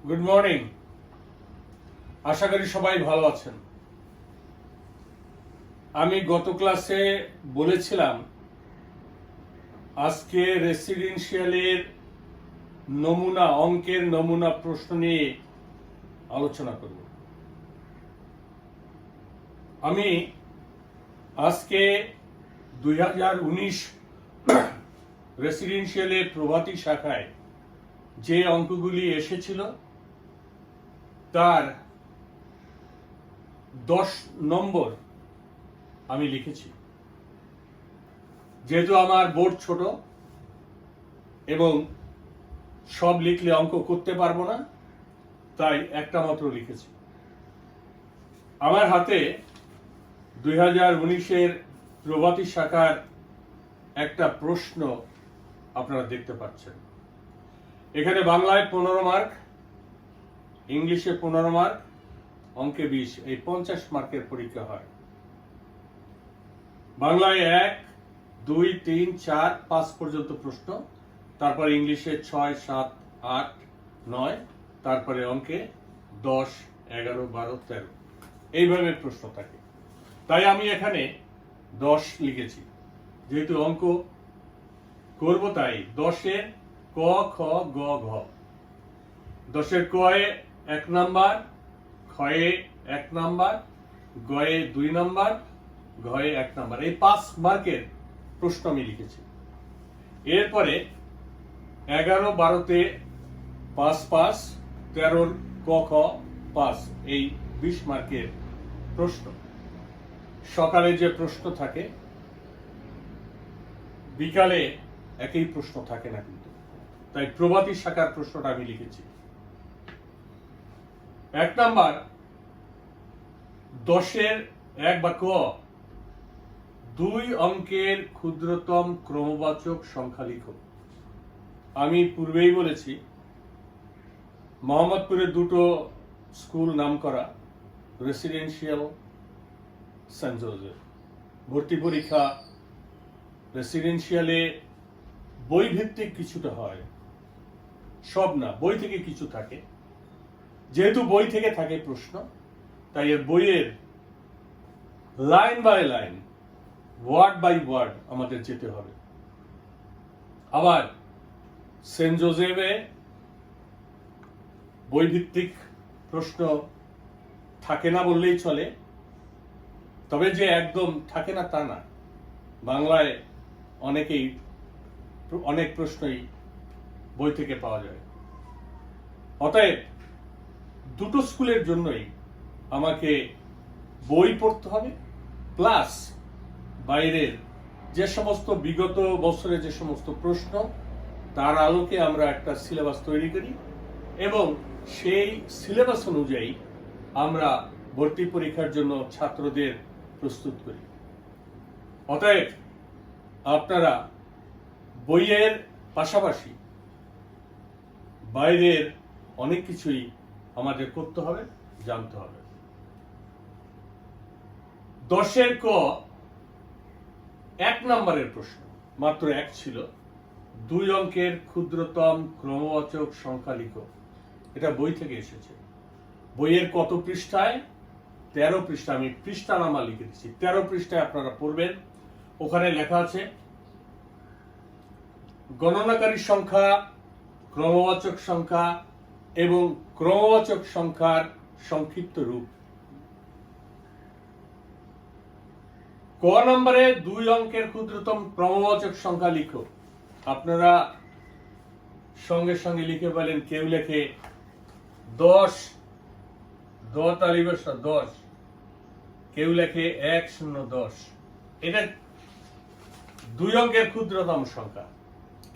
Good morning. আশা করি সবাই ভালো আছেন। আমি গত ক্লাসে বলেছিলাম আজকে রেসিডেন্সিয়ালের অঙ্কের নমুনা প্রশ্ন নিয়ে আলোচনা করব। আমি আজকে 2019 রেসিডেন্সিয়ালের প্রভাতী শাখায় যে অঙ্কগুলি এসেছিল তার 10 নম্বর আমি লিখেছি। যেহেতু আমার বোর্ড ছোট এবং সব লিখলে অঙ্ক করতে পারবো না, তাই একটা মাত্র লিখেছি। আমার হাতে 2019-এর প্রভাতী শাখার একটা প্রশ্ন আপনারা দেখতে পাচ্ছেন। এখানে বাংলায় 15 মার্ক, ইংলিশে 15 মার্ক, অঙ্কে 20, এই 50 মার্কের পরীক্ষা হয়। বাংলায় 1, 2, 3, 4, 5 পর্যন্ত প্রশ্ন, তারপর ইংলিশে 6, 7, 8, 9, তারপরে অঙ্কে 10, 11, 12, 13 এইভাবে প্রশ্ন থাকে। তাই আমি এখানে 10 লিখেছি। যেহেতু অঙ্ক করব তাই 10-এর ক, খ, গ, ঘ। 10-এর কয়ে 1 নাম্বার, খয়ে 1 নাম্বার, গয়ে 2 নাম্বার, ঘয়ে 1 নাম্বার, এই 5 মার্কের প্রশ্ন আমি লিখেছি। এরপরে 11, 12-তে 5, 5, 13-র ক, খ, 5, এই 20 মার্কের প্রশ্ন। সকালে যে প্রশ্ন থাকে, বিকালে একই প্রশ্ন থাকে না কিন্তু, তাই প্রভাতী শাখার প্রশ্নটা আমি লিখেছি। 1 নাম্বার, 10-এর 1 বা ক, 2 অঙ্কের ক্ষুদ্রতম ক্রমবাচক সংখ্যা লিখো। আমি পূর্বেই বলেছি মোহাম্মদপুরের দুটো স্কুল নামকরা, রেসিডেন্সিয়াল, সেন্ট জোসেফ। ভর্তি পরীক্ষা রেসিডেন্সিয়ালে বই ভিত্তিক কিছুটা হয়, সব না, বই থেকে কিছু থাকে। যেহেতু বই থেকে থাকে প্রশ্ন, তাই এর বইয়ের line by line, word by word আমাদের যেতে হবে। আবার সেন্ট জোসেফে বই ভিত্তিক প্রশ্ন থাকে না বললেই চলে, তবে যে একদম থাকে না তা না। বাংলায় অনেক প্রশ্নই বই থেকে পাওয়া যায়। অতএব দুটো স্কুলের জন্যই আমাকে বই পড়তে হবে, প্লাস বাইরের যে সমস্ত বিগত বছরে যে সমস্ত প্রশ্ন, তার আলোকে আমরা একটা সিলেবাস তৈরি করি এবং সেই সিলেবাস অনুযায়ী আমরা ভর্তি পরীক্ষার জন্য ছাত্রদের প্রস্তুত করি। অতএব আপনারা বইয়ের পাশাপাশি বাইরের অনেক কিছুই আমাদের করতে হবে, জানতে হবে। 10-এর ক 1 নম্বরের প্রশ্ন, মাত্র 1 ছিল। 2 অঙ্কের ক্ষুদ্রতম ক্রমবাচক সংখ্যা লিখো। এটা বই থেকে এসেছে। বইয়ের কত পৃষ্ঠায়? 13 পৃষ্ঠা। আমি পৃষ্ঠা নামা লিখে দিচ্ছি। 13 পৃষ্ঠায় আপনারা পড়বেন। ওখানে লেখা আছে গণনাকারী সংখ্যা, ক্রমবাচক সংখ্যা এবং ক্রমবাচক সংখ্যার সংক্ষিপ্ত রূপ। ক নম্বরে 2 অঙ্কের ক্ষুদ্রতম ক্রমবাচক সংখ্যা লিখো। আপনারা সঙ্গে সঙ্গে লিখে বলেন, কেউ লেখে 10, 10, কেউ লেখে 1, 0, 10। এটা 2 অঙ্কের ক্ষুদ্রতম সংখ্যা।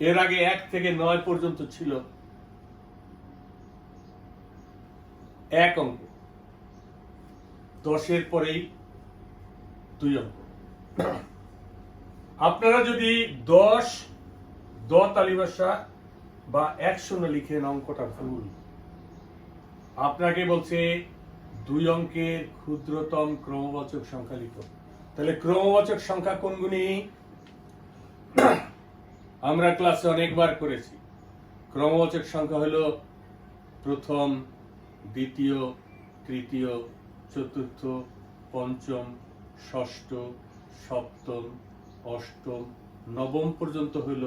এর আগে 1 থেকে 9 পর্যন্ত ছিল 1 অঙ্ক, 10-এর পরেই 2 অঙ্ক। আপনারা যদি 10, 10 বা 1, 0 লিখেন, অঙ্কটা ভুল। আপনাকে বলছে 2 অঙ্কের ক্ষুদ্রতম ক্রমবাচক সংখ্যা লিখো। তাহলে ক্রমবাচক সংখ্যা কোনগুলি? আমরা ক্লাসে অনেকবার করেছি। ক্রমবাচক সংখ্যা হলো প্রথম, দ্বিতীয়, তৃতীয়, চতুর্থ, পঞ্চম, ষষ্ঠ, সপ্তম, অষ্টম, নবম পর্যন্ত হইল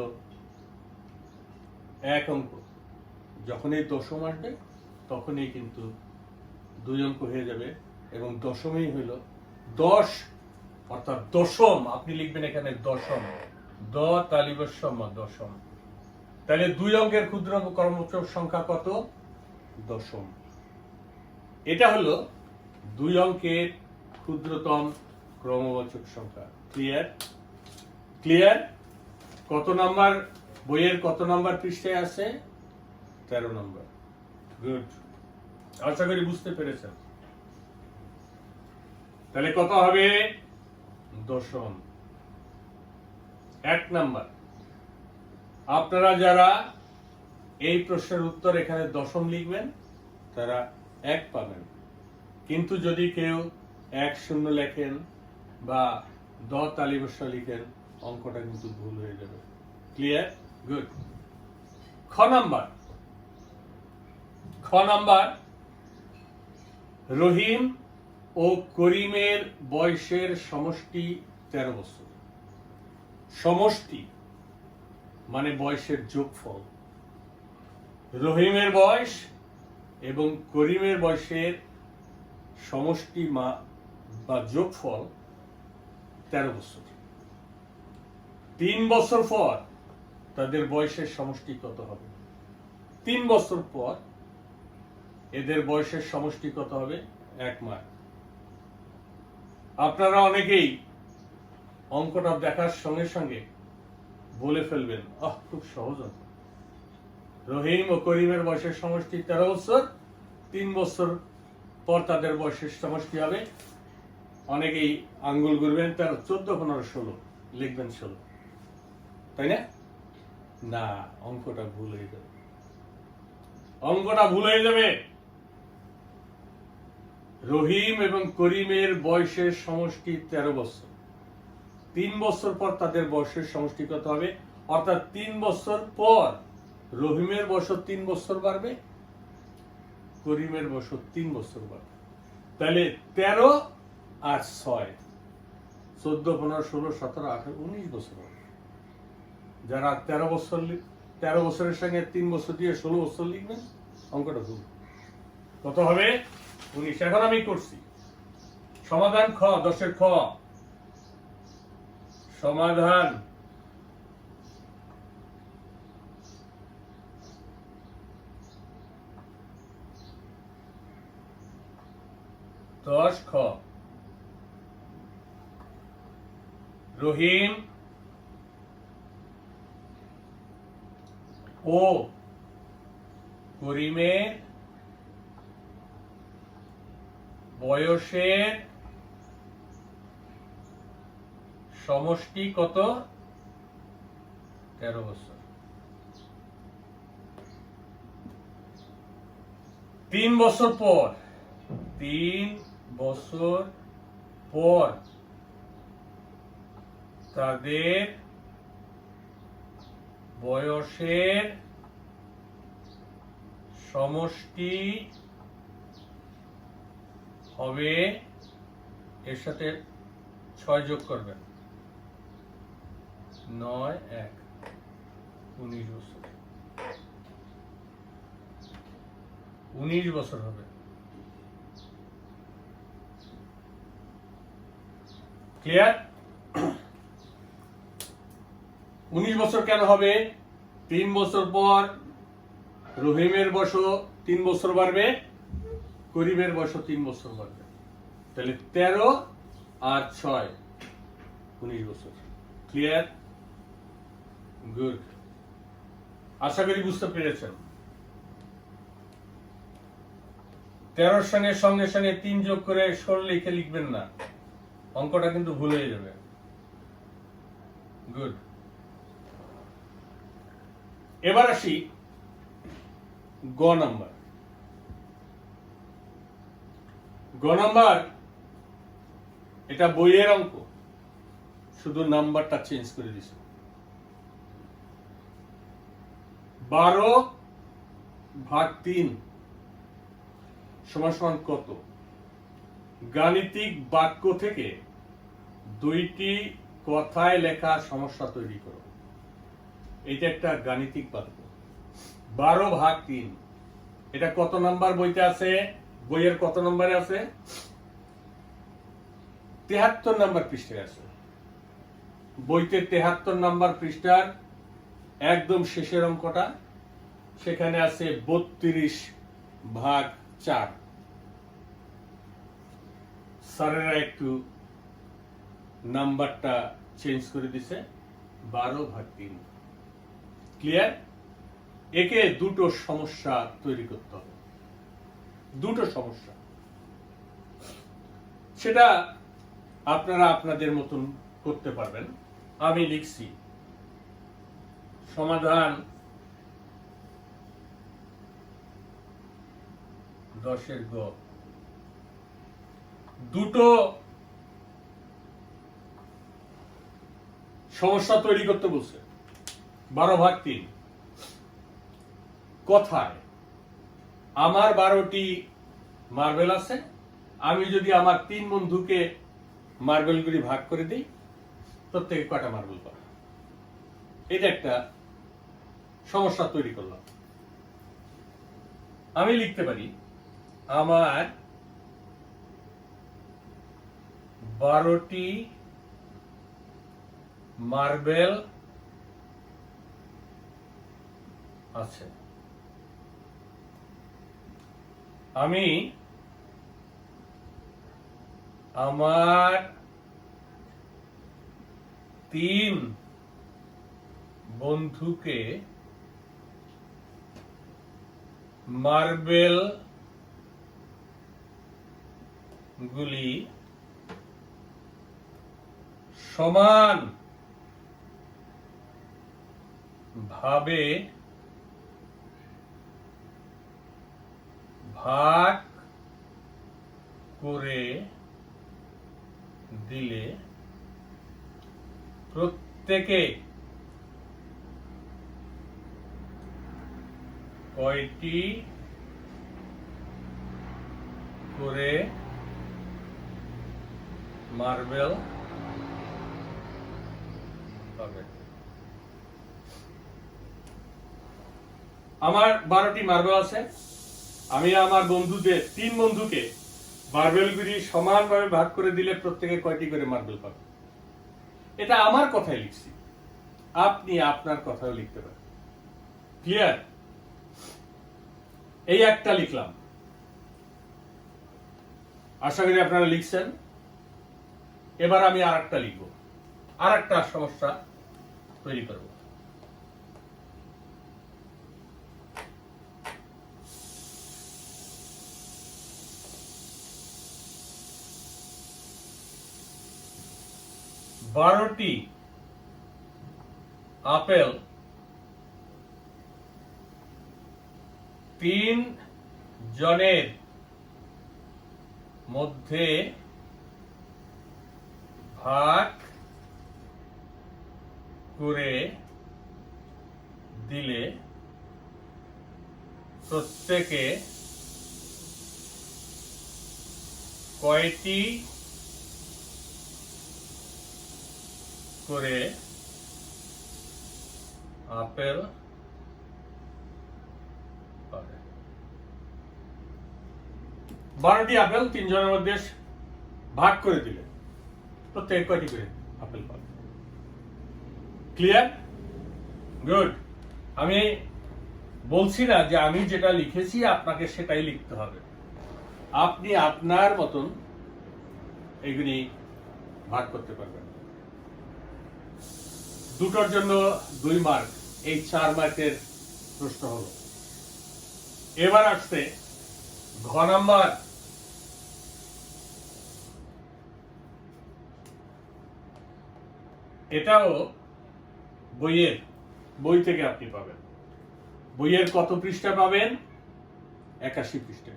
এক অঙ্ক। যখন এই দশম আসবে তখনই কিন্তু 2 অঙ্ক হয়ে যাবে, এবং দশমেই হইল 10, অর্থাৎ দশম। আপনি লিখবেন এখানে দশম, দ তালিবস্যম দশম। তাহলে 2 অঙ্কের ক্ষুদ্র অঙ্ক ক্রমবাচক সংখ্যা কত? দশম। এটা হলো 2 অঙ্কের ক্ষুদ্রতম ক্রমবাচক সংখ্যা। ক্লিয়ার? ক্লিয়ার? কত নাম্বার বইয়ের কত নাম্বার পৃষ্ঠায় আছে? 13 নম্বর। গুড, আশা করি বুঝতে পেরেছেন। তাহলে কত হবে? দশম। 1 নাম্বার, আপনারা যারা এই প্রশ্নের উত্তর এখানে দশম লিখবেন তারা 1 পাবেন, কিন্তু যদি কেউ 1-0 লেখেন বা দ তালিবস্য লিখেন, অঙ্কটা কিন্তু ভুল হয়ে যাবে। ক্লিয়ার? গুড। খ নাম্বার, খ নাম্বার, রহিম ও করিমের বয়সের সমষ্টি 13 বছর। সমষ্টি মানে বয়সের যোগফল। রহিমের বয়স এবং করিমের বয়সের সমষ্টি বা যোগফল 13 বছর। 3 বছর পর তাদের বয়সের সমষ্টি কত হবে? 3 বছর পর এদের বয়সের সমষ্টি কত হবে? 1 মাস। আপনারা অনেকেই অঙ্কটা দেখার সঙ্গে সঙ্গে বলে ফেলবেন, খুব সহজ অঙ্ক। রহিম ও করিমের বয়সের সমষ্টি 13 বছর, 3 বছর পর তাদের বয়সের সমষ্টি হবে। অনেকেই আঙ্গুল ঘুরবেন, 13, 14, 15, 16 লিখবেন 16, তাই না? না, অঙ্কটা ভুল হয়ে যাবে। অঙ্কটা ভুল হয়ে যাবে। রহিম এবং করিমের বয়সের সমষ্টি 13 বছর। 3 বছর পর তাদের বয়সের সমষ্টি কত হবে? অর্থাৎ 3 বছর পর রহিমের বয়স 3 বছর বাড়বে, করিমের বয়স 3 বছর বাড়বে। তাহলে 13 আর 6, 14, 15, 16, 17, 18, 19 বছর হবে। যারা 13 বছরের সঙ্গে 3 বছর দিয়ে 16 বছর লিখবেন, অঙ্কটা ভুল। কত হবে? 19। এখন আমি করছি সমাধান। খ, 10-এর খ সমাধান। খ, রহিম ও করিমের বয়সের সমষ্টি কত? 13 বছর। 3 বছর পর, 3 বছর পর তাদের বয়সের সমষ্টি হবে, এর সাথে 6 যোগ করবেন, 9, 1, 19 বছর। 19 বছর হবে। ক্লিয়ার? 19 বছর কেন হবে? 3 বছর পর রহিমের বয়স 3 বছর বাড়বে, করিমের বয়স 3 বছর বাড়বে। তাহলে 13 আর 6, 19 বছর। ক্লিয়ার? গুড, আশা করি বুঝতে পেরেছেন। 13 সঙ্গে সঙ্গে 3 যোগ করে 16 লিখে লিখবেন না, অঙ্কটা কিন্তু ভুল হয়ে যাবে। গুড। এবার আসি গ নাম্বার। গ নাম্বার, এটা বইয়ের অঙ্ক, শুধু নাম্বারটা চেঞ্জ করে দিছে। 12/3 সমান সমান কত? গাণিতিক বাক্য থেকে দুইটি কথায় লেখা সমস্যা তৈরি করো। এটা একটা গাণিতিক বাক্য। 12/3 এটা কত নাম্বার বইতে আছে? বইয়ের কত নম্বরে আছে? 73 নাম্বার পৃষ্ঠায় আছে। বইতে 73 নাম্বার পৃষ্ঠার একদম শেষের অঙ্কটা, সেখানে আছে 32/4। স্যারেরা একটু নাম্বারটা চেঞ্জ করে দিছে, 12/3। ক্লিয়ার? একে দুটো সমস্যা তৈরি করতে হবে, দুটো সমস্যা। সেটা আপনারা আপনাদের মতন করতে পারবেন। আমি লিখছি সমাধান 10 গ। দুটো সমস্যা তৈরি করতে বলছে। 12/3 কথায় আমার 12টি মার্বেল আছে, আমি যদি আমার 3 বন্ধুকে মার্বেলগুলি ভাগ করে দিই, প্রত্যেকে কয়টা মার্বেল পাবে? এটা একটা সমস্যা তৈরি করলাম। আমি লিখতে পারি আমার 12টি মার্বেল আছে, আমি আমার 3 বন্ধুকে মার্বেল গুলি সমান ভাবে ভাগ করে দিলে প্রত্যেকে কয়টি করে মার্বেল পাবে? আমার 12টি মার্বেল আছে, আমি আমার বন্ধুদের 3 বন্ধুকে মার্বেলগুলি সমানভাবে ভাগ করে দিলে প্রত্যেকে কয়টি করে মার্বেল পাবে। এটা আমার কথাই লিখছি, আপনি আপনার কথাও লিখতে পারেন। ক্লিয়ার? এই একটা লিখলাম, আশা করি আপনারা লিখছেন। এবার আমি আরেকটা লিখব, আরেকটা সমস্যা তৈরি করব। বারোটি আপেল 3 জনের মধ্যে ভাগ করে দিলে প্রত্যেকে কয়টি করে আপেল পাবে? 12টি আপেল 3 জনের মধ্যে ভাগ করে দিলে প্রত্যেকে কয়টি করে আপেল পাবে? ক্লিয়ার? গুড। আমি বলছি না যে আমি যেটা লিখেছি আপনাকে সেটাই লিখতে হবে, আপনি আপনার মতন এগুলি ভাগ করতে পারবেন। দুটোর জন্য 2 মার্ক, এই 4 মার্কের প্রশ্ন হলো। এবার আসছে ঘ নাম্বার। এটাও বই থেকে আপনি পাবেন। বইয়ের কত পৃষ্ঠা পাবেন? 81 পৃষ্ঠা।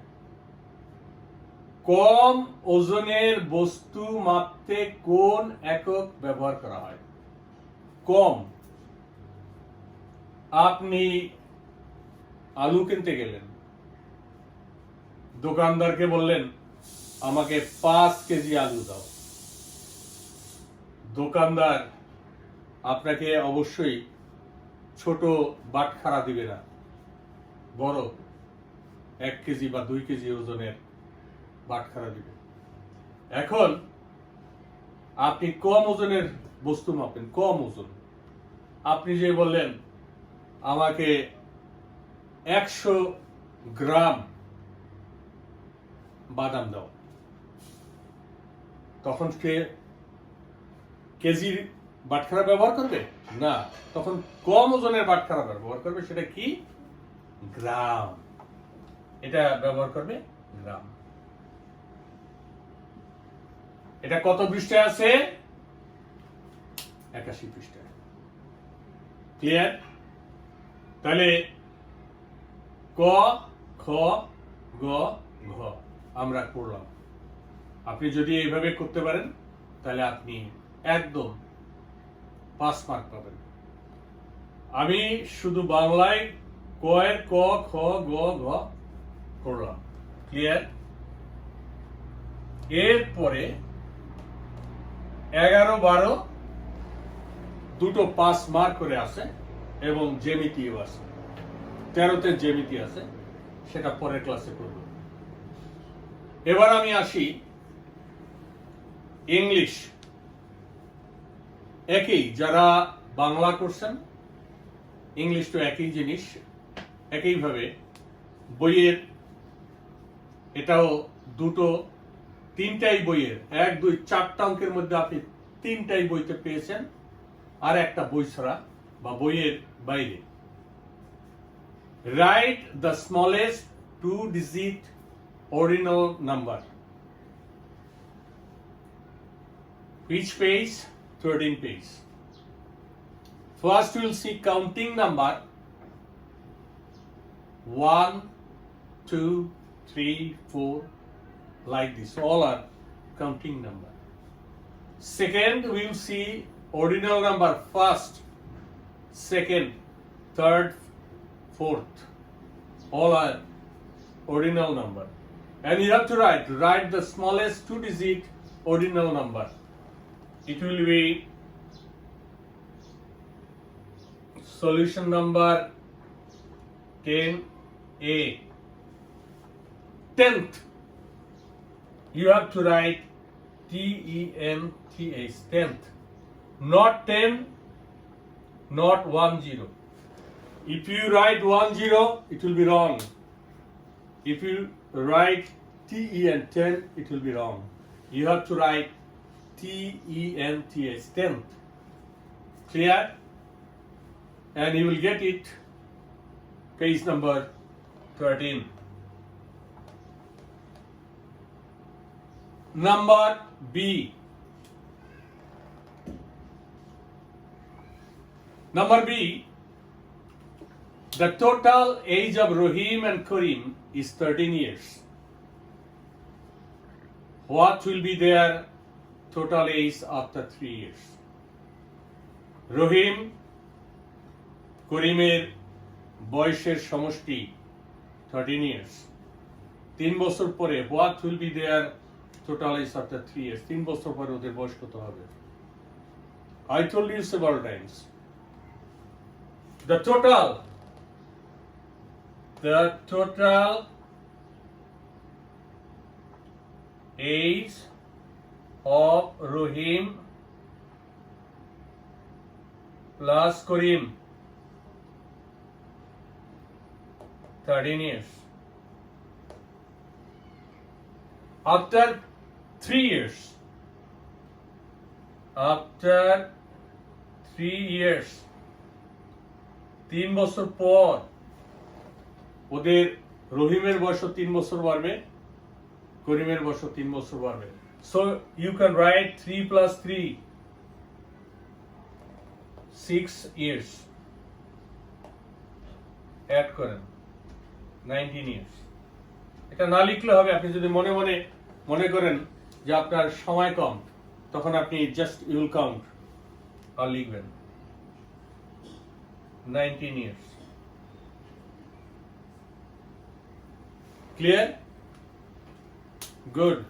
কম ওজনের বস্তু মাপতে কোন একক ব্যবহার করা হয়? কম। আপনি আলু কিনতে গেলেন, দোকানদারকে বললেন আমাকে 5 কেজি আলু দাও। দোকানদার আপনাকে অবশ্যই ছোট বাটখারা দিবে না, বড় 1 কেজি বা 2 কেজি ওজনের বাটখারা দিবে। এখন আপনি কম ওজনের বস্তু মাপেন, কম ওজন। আপনি যে বললেন আমাকে 100 গ্রাম বাদাম দাও, তখন সে কেজির বাটখারা ব্যবহার করবে না, তখন কম ওজনের বাটখারা ব্যবহার করবে। সেটা কি? গ্রাম। এটা ব্যবহার করবে গ্রাম। এটা কত পৃষ্ঠায় আছে? 81 পৃষ্ঠায়। ক্লিয়ার? তাহলে ক, খ, গ, ঘ আমরা করলাম। আপনি যদি এইভাবে করতে পারেন তাহলে আপনি একদম 5 মার্ক পাবেন। আমি শুধু বাংলায় ক এর ক, খ, গ, ঘ করলাম। ক্লিয়ার? এরপরে 11, 12 দুটো 5 মার্ক করে আছে এবং জ্যামিতিও আছে। 13তে জ্যামিতি আছে, সেটা পরের ক্লাসে করব। এবার আমি আসি ইংলিশ। একই, যারা বাংলা করছেন ইংলিশ তো একই জিনিস। একইভাবে বইয়ের এটাও দুটো 3টাই বইয়ের 1, 2, 4টা অঙ্কের মধ্যে আপনি 3টাই বইতে পেয়েছেন, আর একটা বই ছাড়া বা বইয়ের বাইরে। Write the smallest 2-digit ordinal number. Which page? 13 page. First we will see counting number 1, 2, 3, 4, like this. All are counting number. Second we will see ordinal number, first, second, third, fourth. All are ordinal number. And you have to write the smallest 2-digit ordinal number. It will be solution number 10A. 10th. You have to write TENTH, 10th. Not 10, not 10. If you write 10, it will be wrong. If you write TEN 10, it will be wrong. You have to write TENTH, 10th. Clear? And you will get it page number 13. Number B. Number B. The total age of Rahim and Karim is 13 years. What will be their total age after 3 years? রহিম করিমের বয়সের সমষ্টি 13 years. 3 বছর পরে what will be their total age after 3 years? 3 বছর পরে ওদের বয়স কত হবে? I told you several times. The total age of Rahim plus Karim 13 years. After 3 years, 3 বছর পর ওদের রহিমের বয়স 3 বছর বাড়বে, করিমের বয়স 3 বছর বাড়বে। So you can write 3 plus 3, 6 years. Add করেন 19 years. এটা না লিখলে হবে। আপনি যদি মনে করেন যে আপনার সময় কম, তখন আপনি জাস্ট ইউল কাউন্ট আর লিখবেন 19 years. Clear? Good.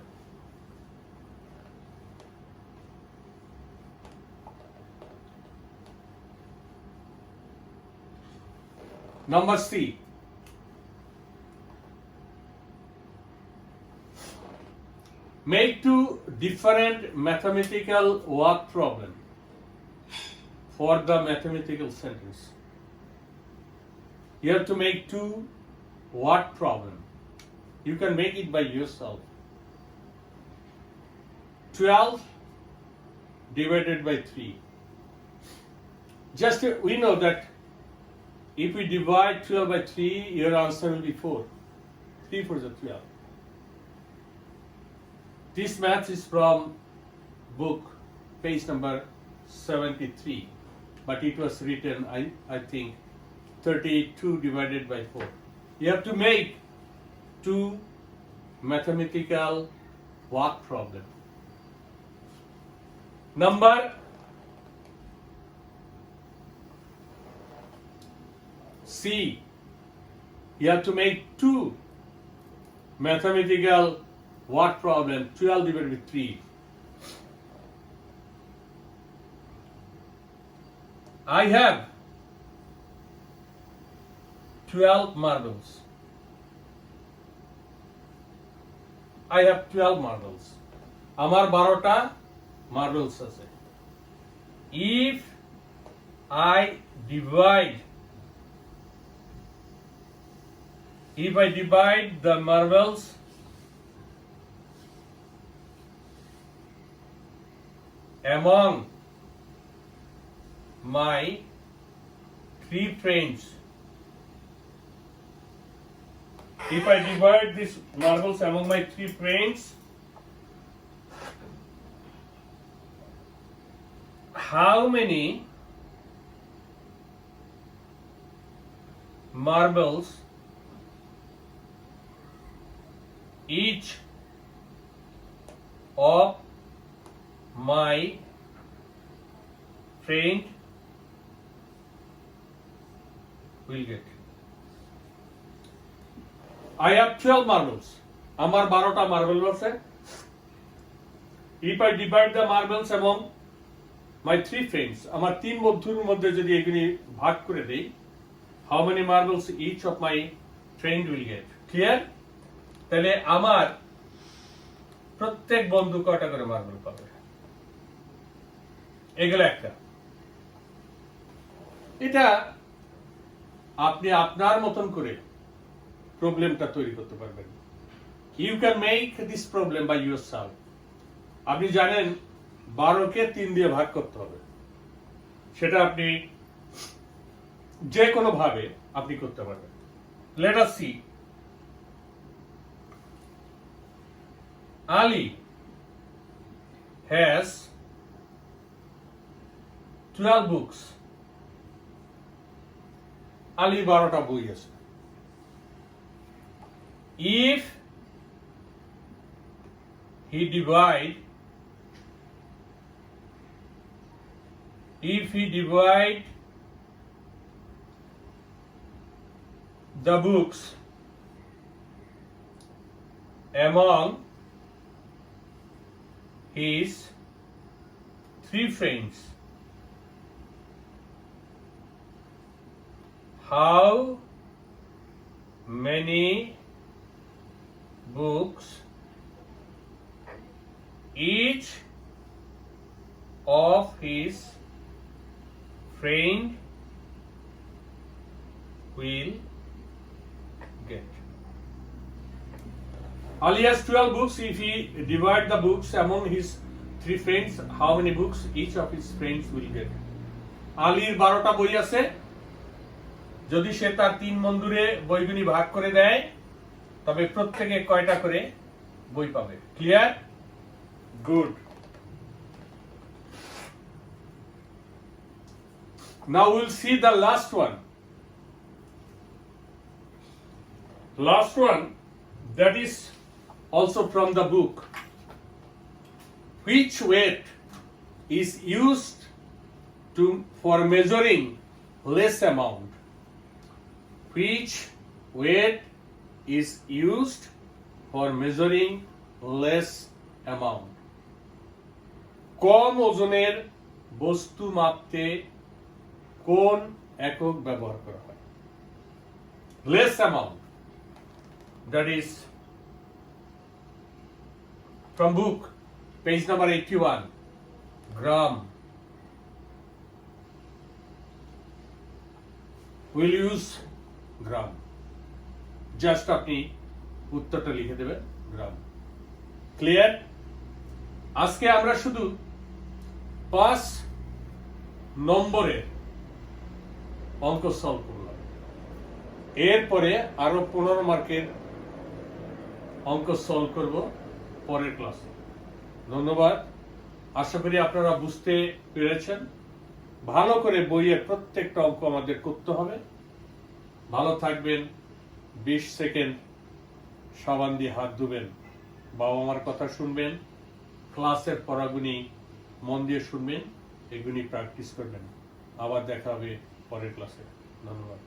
Number C. Make two different mathematical work problem for the mathematical sentence. You have to make two word problem. You can make it by yourself. 12 divided by 3. Just we know that if we divide 12 by 3, your answer will be 4. 3 4 is 12. This math is from book, page number 73. But it was written, I think, 32 divided by 4. You have to make two mathematical work problem. Number C. You have to make two mathematical work problem, 12 divided by 3. I have 12 marbles. I have 12 marbles. আমার 12টা marbles আছে. If I divide the marbles among my 3 friends, if I divide these marbles among my 3 friends, how many marbles each of my friend will get? I have 12 marbles. আমার 12টা marble আছে. If I divide the marbles among my 3 friends, আমার 3 বন্ধুর মধ্যে যদি এগুলি ভাগ করে দেই, how many marbles each of my friend will get? Clear? তাহলে আমার প্রত্যেক বন্ধু কয়টা করে মার্বেল পাবে? এগুলো একটা। এটা আপনি আপনার মতন করে প্রবলেমটা তৈরি করতে পারবেন। You can make this problem by yourself. আপনি জানেন 12কে 3 দিয়ে ভাগ করতে হবে, সেটা আপনি যে কোনো ভাবে আপনি করতে পারবেন। Let us see. Ali has 12 books. Ali 12টা বই আছে। If he divide the books among his 3 friends, how many books each of his friend will get? Ali has 12 books. If he divide the books among his 3 friends, how many books each of his friends will get? আলীর 12টা বই আছে। যদি সে তার 3 বন্ধুরে বইগুলি ভাগ করে দেয়, তবে প্রত্যেকে কয়টা করে বই পাবে? Clear? Good. Now we'll see the last one. Last one, that is also from the book. Which weight is used for measuring less amount? Which weight is used for measuring less amount. কম ওজনের বস্তু মাপতে কোন একক ব্যবহার করা হয়? Less amount, that is from book page number 81, gram. Will use gram. Just আপনি উত্তরটা লিখে দেবেন গ্রাম। ক্লিয়ার? আজকে আমরা শুধু 5 নম্বরের অঙ্ক সলভ করলাম। এরপরে আরো 15 মার্কের অঙ্ক সলভ করব পরের ক্লাসে। ধন্যবাদ। আশা করি আপনারা বুঝতে পেরেছেন। ভালো করে বইয়ের প্রত্যেকটা অঙ্ক আমাদের করতে হবে। ভালো থাকবেন। 20 সেকেন্ড সাবান দিয়ে হাত ধুবেন, বাবা মার কথা শুনবেন, ক্লাসের পড়াগুনি মন দিয়ে শুনবেন, এগুনি প্র্যাকটিস করবেন। আবার দেখা হবে পরের ক্লাসে। ধন্যবাদ।